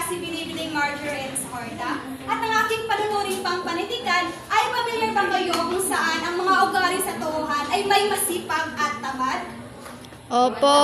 si Binibining Marjorie S. Horta at ang aking panunuring pangpanitikan ay pamilyar ba kayo kung saan ang mga ugali sa tuuhan ay may masipag at tamad? Opo.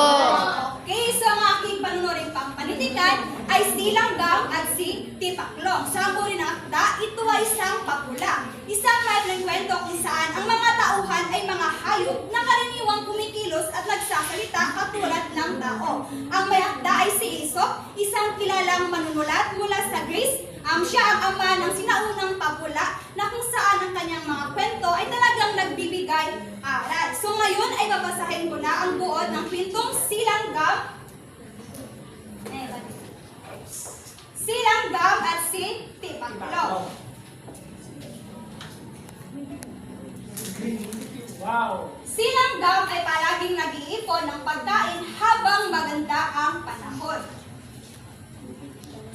Okay, so ang aking panunuring pangpanitikan ay si Langgam at si Tipaklong. So ang uri ng akda, ito ay isang papula. Isang maikling kwento kung saan ang mga tauhan ay mga hayop na karaniwang kumikilos at nagsasalita katulad ng tao. Ang may akda ay si Aesop, isang kilalang manunulat mula sa Greece. Siya ang ama ng sinaunang papula na kung saan ang kanyang mga kwento ay talagang nagbibigay aral. So ngayon ay babasahin ko na ang buod ng kwentong Si Langgam at si Tipaklong. Wow! Si Langgam ay palaging nag-iipon ng pagkain habang maganda ang panahon.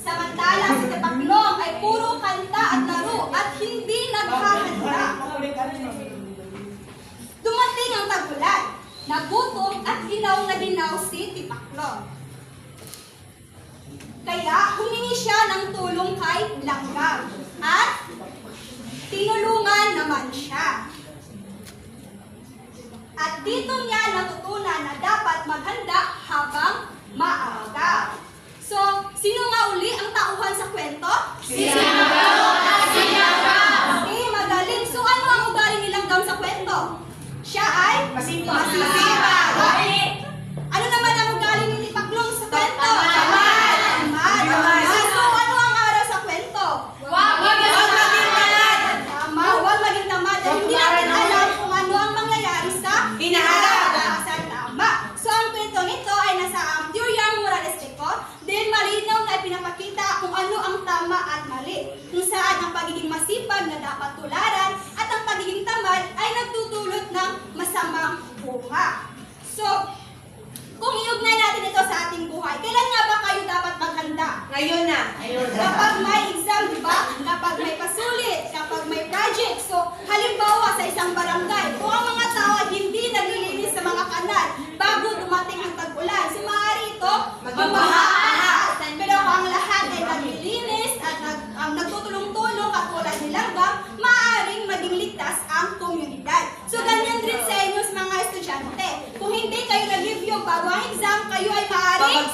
Samantalang si Tipaklong ay puro kanta at laro at hindi naghahanda. Dumating ang tag-ulan, nagutom at ginaw na ginaw si Tipaklong. Kaya humingi siya ng tulong kay Langgam at tinulungan naman siya. At dito niya natutunan na dapat maghanda habang maaga. So, sino nga uli ang tauhan sa kwento? Si Langgam at si Langgam. Okay, magaling. So, ano ang ugali ni Langgam sa kwento? Siya ay masipag. Ano naman ang ugali ni Tipaklong sa kwento? Tamad. So, ano ang aral sa kwento? Huwag maging tamad. Tama, huwag maging tamad. Dahil hindi natin alam kung ano ang mangyayari sa hinaharap. Tama. So, ang kwento nito ay nasa teoryang moralistiko. Dahil malinaw na ipinapakita kung ano ang tama at mali. Kung saan ang pagiging masipag na dapat tularan at ang pagiging tamad ay nagtutulot ng masamang bunga. So, kung iugnay natin ito sa ating buhay, kailan nga ba kayo dapat maghanda? Ngayon na. Kapag may exam, di ba? Kapag may pasulit, kapag may project. So, halimbawa sa isang barangay, kung ang mga tao ay hindi naglilinis sa mga kanal bago dumating ang tag-ulan, so maaari ito magbaha. Pero kung ang lahat ay naglilinis at nagtutulong-tulong katulad ni Langgam, maaaring maging ligtas ang komunidad. So, ganyan rin sa inyo mga estudyante. Kung hindi kayo nag-review bago ang exam, kayo ay maaaring